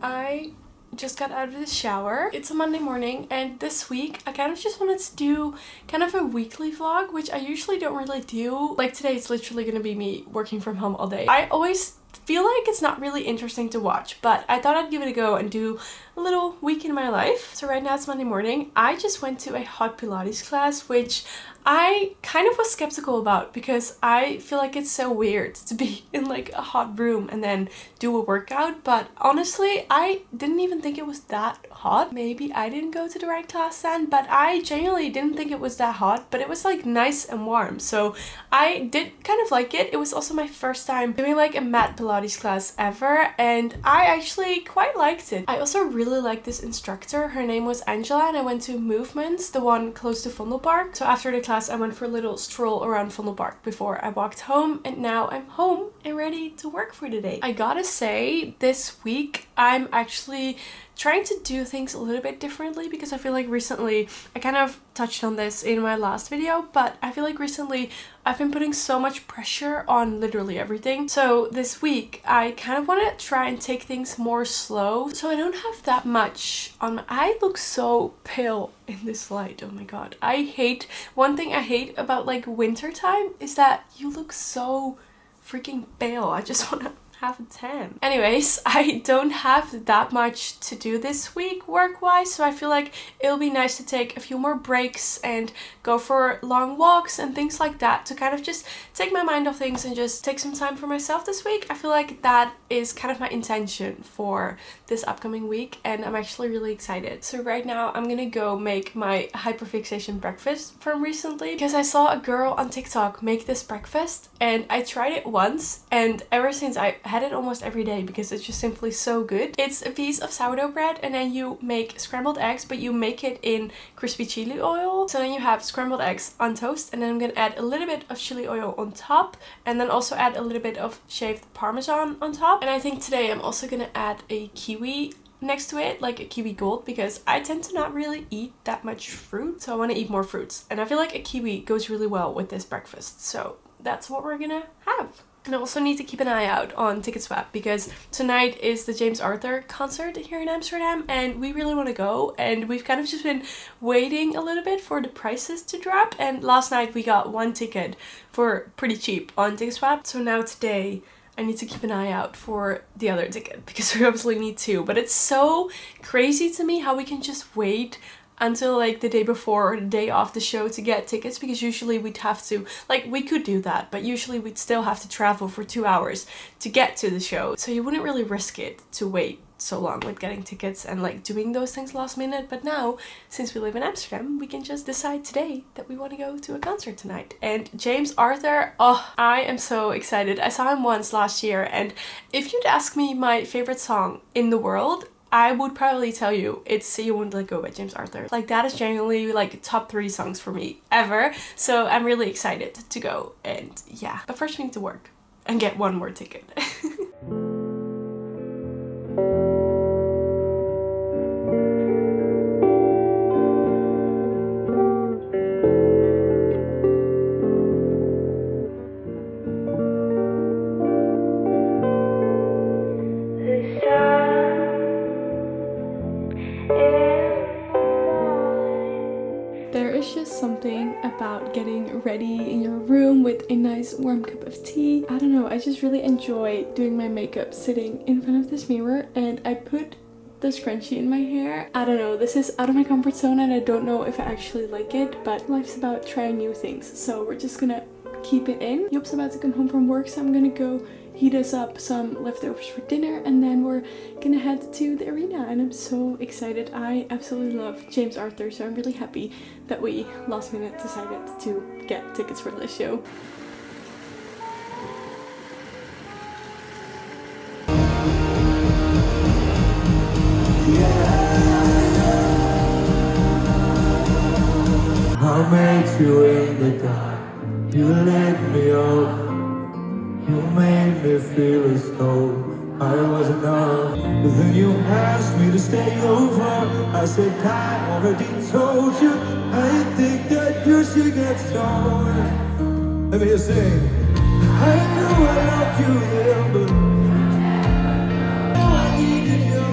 I just got out of the shower. It's a Monday morning, and this week I kind of just wanted to do kind of a weekly vlog, which I usually don't really do. Like today it's literally gonna be me working from home all day. I always feel like it's not really interesting to watch, but I thought I'd give it a go and do a little week in my life. So right now it's Monday morning. I just went to a hot Pilates class, which I kind of was skeptical about because I feel like it's so weird to be in like a hot room and then do a workout. But honestly, I didn't even think it was that hot. Maybe I didn't go to the right class then, but I genuinely didn't think it was that hot, but it was like nice and warm. So I did kind of like it. It was also my first time doing like a mat Pilates class ever, and I actually quite liked it. I also really liked this instructor. Her name was Angela, and I went to Movements, the one close to Vondelpark. So after the class I went for a little stroll around Vondelpark before I walked home, and now I'm home and ready to work for the day. I gotta say, this week I'm actually trying to do things a little bit differently because I feel like recently, I kind of touched on this in my last video, but I feel like recently I've been putting so much pressure on literally everything. So this week I kind of want to try and take things more slow so I don't have that much on my... I look so pale in this light, oh my god. One thing I hate about like winter time is that you look so freaking pale. I just want to have a tan. Anyways, I don't have that much to do this week work-wise, so I feel like it'll be nice to take a few more breaks and go for long walks and things like that to kind of just take my mind off things and just take some time for myself this week. I feel like that is kind of my intention for this upcoming week, and I'm actually really excited. So right now I'm gonna go make my hyperfixation breakfast from recently because I saw a girl on TikTok make this breakfast and I tried it once, and ever since I had it almost every day because it's just simply so good. It's a piece of sourdough bread, and then you make scrambled eggs, but you make it in crispy chili oil. So then you have scrambled eggs on toast, and then I'm gonna add a little bit of chili oil on top, and then also add a little bit of shaved parmesan on top. And I think today I'm also gonna add a kiwi next to it, like a kiwi gold, because I tend to not really eat that much fruit, so I want to eat more fruits, and I feel like a kiwi goes really well with this breakfast, so that's what we're gonna have. And I also need to keep an eye out on Ticketswap because tonight is the James Arthur concert here in Amsterdam, and we really want to go, and we've kind of just been waiting a little bit for the prices to drop, and last night we got one ticket for pretty cheap on Ticketswap. So now today I need to keep an eye out for the other ticket because we obviously need two. But it's so crazy to me how we can just wait until like the day before or the day of the show to get tickets, because usually we'd have to, like, we could do that, but usually we'd still have to travel for 2 hours to get to the show, so you wouldn't really risk it to wait so long with getting tickets and like doing those things last minute. But now, since we live in Amsterdam, we can just decide today that we want to go to a concert tonight. And James Arthur, oh, I am so excited. I saw him once last year, and if you'd ask me my favorite song in the world, I would probably tell you it's You Won't Let Go by James Arthur. Like, that is genuinely like top 3 songs for me ever. So I'm really excited to go, and yeah. But first we need to work and get one more ticket. There is just something about getting ready in your room with a nice warm cup of tea. I don't know, I just really enjoy doing my makeup sitting in front of this mirror, and I put the scrunchie in my hair. I don't know, this is out of my comfort zone and I don't know if I actually like it, but life's about trying new things, so we're just gonna keep it in. Job's about to come home from work, so I'm gonna go heat us up some leftovers for dinner, and then we're gonna head to the arena, and I'm so excited. I absolutely love James Arthur, so I'm really happy that we last minute decided to get tickets for this show. I met you in the dark, you lit me up. You made me feel as though I was enough. But then you asked me to stay over. I said I already told you. I think that you should get stoned. Let me just sing. I knew I loved you then, but I needed you.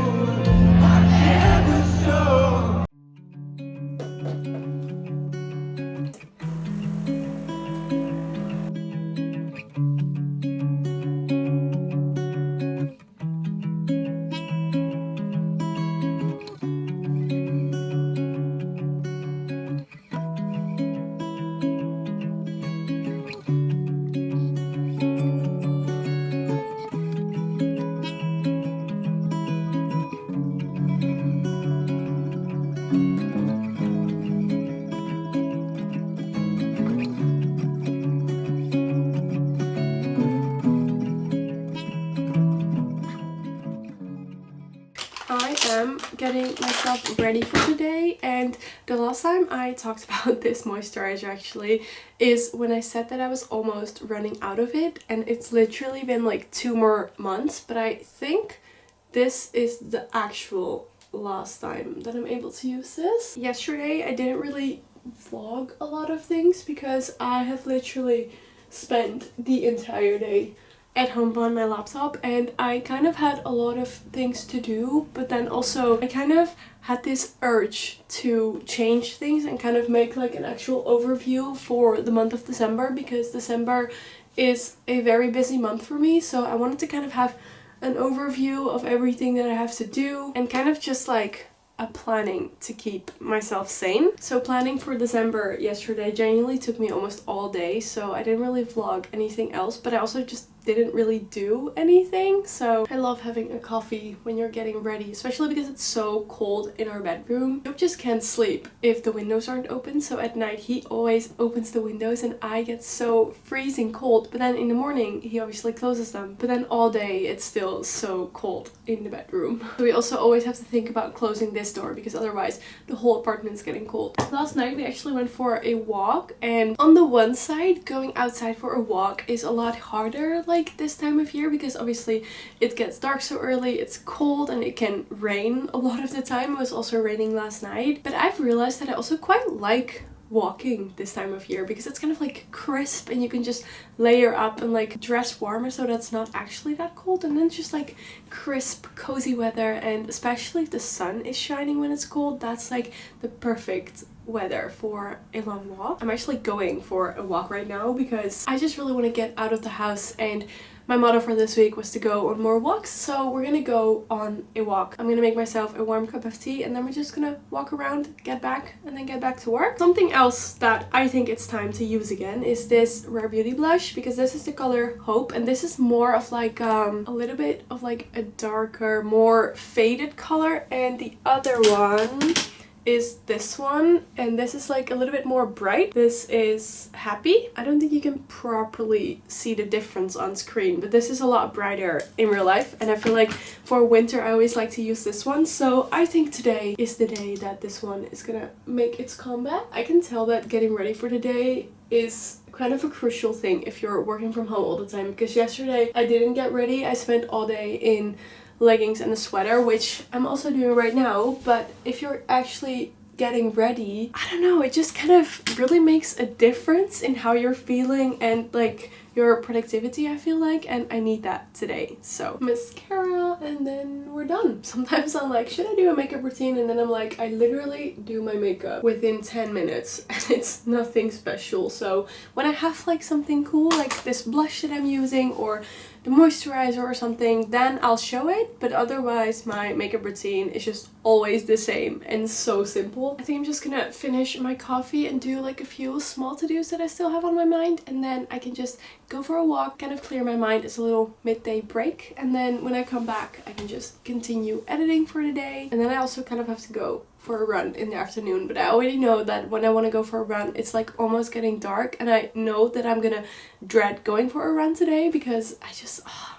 I am getting myself ready for today, and the last time I talked about this moisturizer actually is when I said that I was almost running out of it, and it's literally been like 2 more months, but I think this is the actual last time that I'm able to use this. Yesterday I didn't really vlog a lot of things because I have literally spent the entire day at home on my laptop, and I kind of had a lot of things to do, but then also I kind of had this urge to change things and kind of make like an actual overview for the month of December, because December is a very busy month for me, so I wanted to kind of have an overview of everything that I have to do and kind of just like a planning to keep myself sane. So planning for December yesterday genuinely took me almost all day, so I didn't really vlog anything else, but I also just didn't really do anything. So I love having a coffee when you're getting ready, especially because it's so cold in our bedroom. I just can't sleep if the windows aren't open, so at night he always opens the windows and I get so freezing cold, but then in the morning he obviously closes them, but then all day it's still so cold in the bedroom. So we also always have to think about closing this door because otherwise the whole apartment's getting cold. Last night we actually went for a walk, and on the one side going outside for a walk is a lot harder like this time of year because obviously it gets dark so early, it's cold, and it can rain a lot of the time. It was also raining last night, but I've realized that I also quite like walking this time of year because it's kind of like crisp and you can just layer up and like dress warmer so that's not actually that cold, and then just like crisp cozy weather, and especially if the sun is shining when it's cold, that's like the perfect weather for a long walk. I'm actually going for a walk right now because I just really want to get out of the house, and my motto for this week was to go on more walks, so we're gonna go on a walk. I'm gonna make myself a warm cup of tea and then we're just gonna walk around, get back, and then get back to work. Something else that I think it's time to use again is this Rare Beauty blush, because this is the color Hope, and this is more of like a little bit of like a darker, more faded color, and the other one is this one, and this is like a little bit more bright. This is Happy. I don't think you can properly see the difference on screen, but this is a lot brighter in real life, and I feel like for winter I always like to use this one, so I think today is the day that this one is gonna make its comeback. I can tell that getting ready for the day is kind of a crucial thing if you're working from home all the time, because yesterday I didn't get ready. I spent all day in leggings and a sweater, which I'm also doing right now, but if you're actually getting ready, I don't know, it just kind of really makes a difference in how you're feeling and like your productivity, I feel like, and I need that today. So mascara and then we're done. Sometimes I'm like, should I do a makeup routine? And then I'm like, I literally do my makeup within 10 minutes and it's nothing special. So when I have like something cool like this blush that I'm using or the moisturizer or something, then I'll show it, but otherwise my makeup routine is just always the same and so simple. I think I'm just gonna finish my coffee and do like a few small to-dos that I still have on my mind, and then I can just go for a walk, kind of clear my mind. It's a little midday break, and then when I come back I can just continue editing for the day, and then I also kind of have to go for a run in the afternoon, but I already know that when I want to go for a run it's like almost getting dark, and I know that I'm gonna dread going for a run today because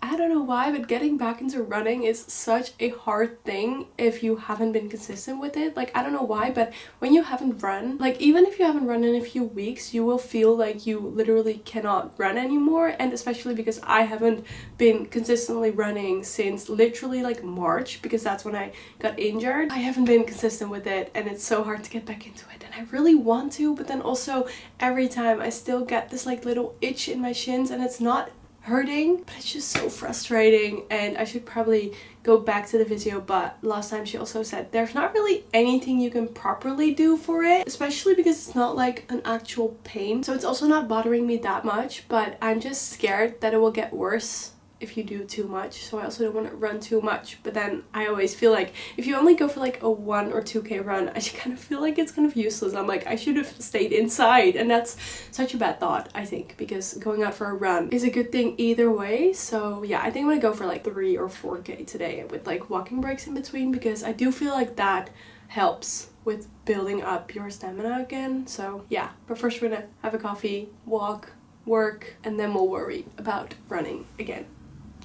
I don't know why, but getting back into running is such a hard thing if you haven't been consistent with it. Like, I don't know why, but when you haven't run, like even if you haven't run in a few weeks, you will feel like you literally cannot run anymore, and especially because I haven't been consistently running since literally like March, because that's when I got injured. I haven't been consistent with it, and it's so hard to get back into it, and I really want to, but then also every time I still get this like little itch in my shins, and it's not hurting, but it's just so frustrating, and I should probably go back to the physio, but last time she also said there's not really anything you can properly do for it, especially because it's not like an actual pain, so it's also not bothering me that much, but I'm just scared that it will get worse if you do too much, so I also don't want to run too much. But then I always feel like if you only go for like a 1 or 2k run, I just kind of feel like it's kind of useless. I'm like, I should have stayed inside, and that's such a bad thought, I think, because going out for a run is a good thing either way. So yeah, I think I'm gonna go for like 3 or 4k today with like walking breaks in between, because I do feel like that helps with building up your stamina again. So yeah, but first we're gonna have a coffee, walk, work, and then we'll worry about running again.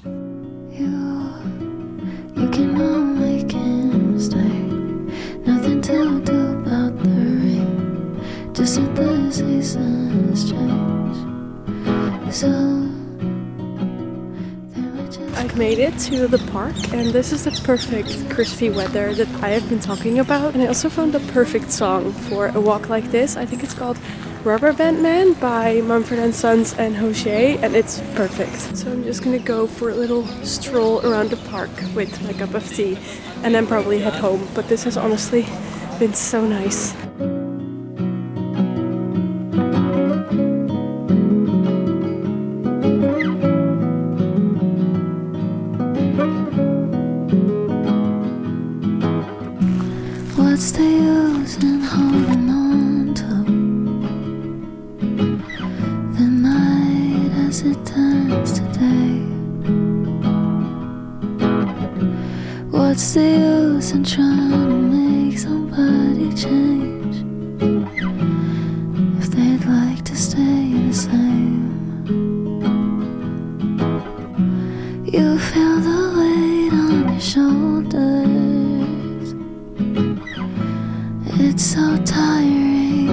You can all make it. made it to the park, and this is the perfect crispy weather that I have been talking about. And I also found the perfect song for a walk like this. I think it's called Rubber Band Man by Mumford & Sons and Jose, and it's perfect. So I'm just gonna go for a little stroll around the park with my cup of tea and then probably head home. But this has honestly been so nice. What's the use in holding on to the night as it turns to day? What's the use in trying to make somebody change if they'd like to stay the same? You feel the weight on your shoulders. It's so tiring,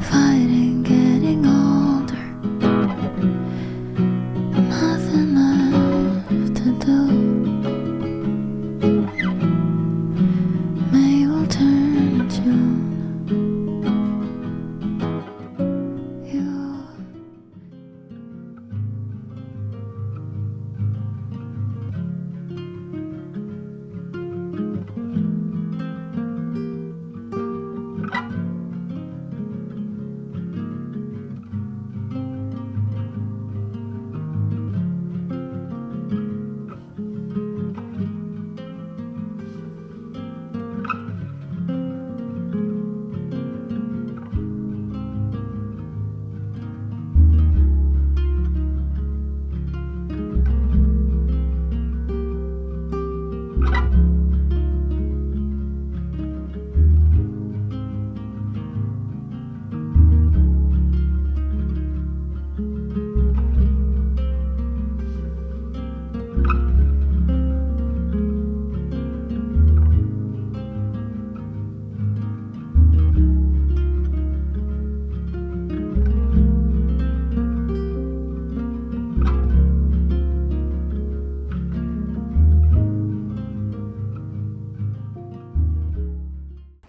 fighting, getting older. Nothing left to do. May will turn to June.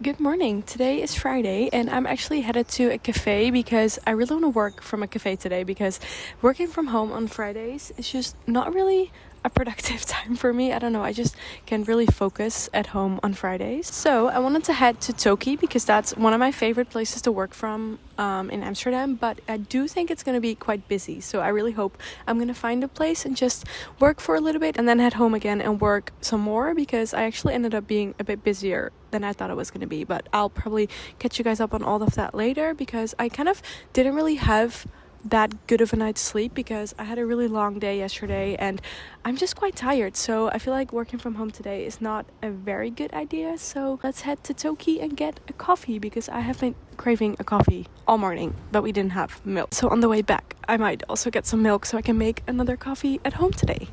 Good morning. Today is Friday and I'm actually headed to a cafe because I really want to work from a cafe today, because working from home on Fridays is just not really a productive time for me. I don't know, I just can't really focus at home on Fridays. So I wanted to head to Toki because that's one of my favorite places to work from in Amsterdam, but I do think it's going to be quite busy. So I really hope I'm going to find a place and just work for a little bit and then head home again and work some more, because I actually ended up being a bit busier than I thought it was going to be. But I'll probably catch you guys up on all of that later, because I kind of didn't really have that good of a night's sleep because I had a really long day yesterday and I'm just quite tired. So I feel like working from home today is not a very good idea. So let's head to Toki and get a coffee, because I have been craving a coffee all morning, but we didn't have milk. So on the way back, I might also get some milk so I can make another coffee at home today.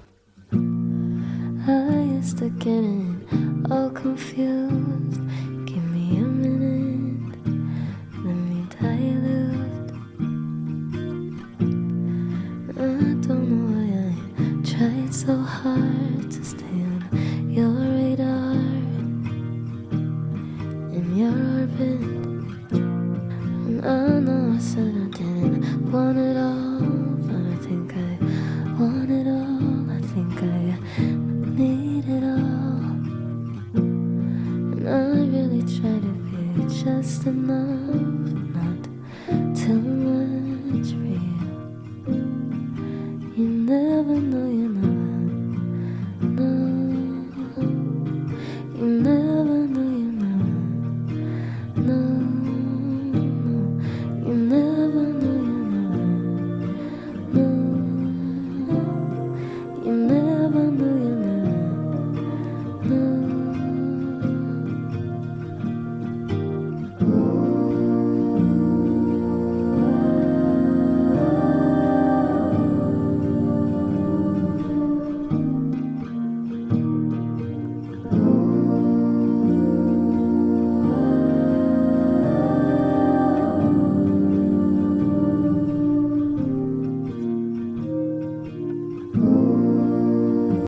I used to get in all confused. Give me a minute, let me dilute. I don't know why I tried so hard to stay on your radar, in your orbit. And I know I said I didn't want it all, but I think I want it all. I think I need it all. And I really try to be just enough.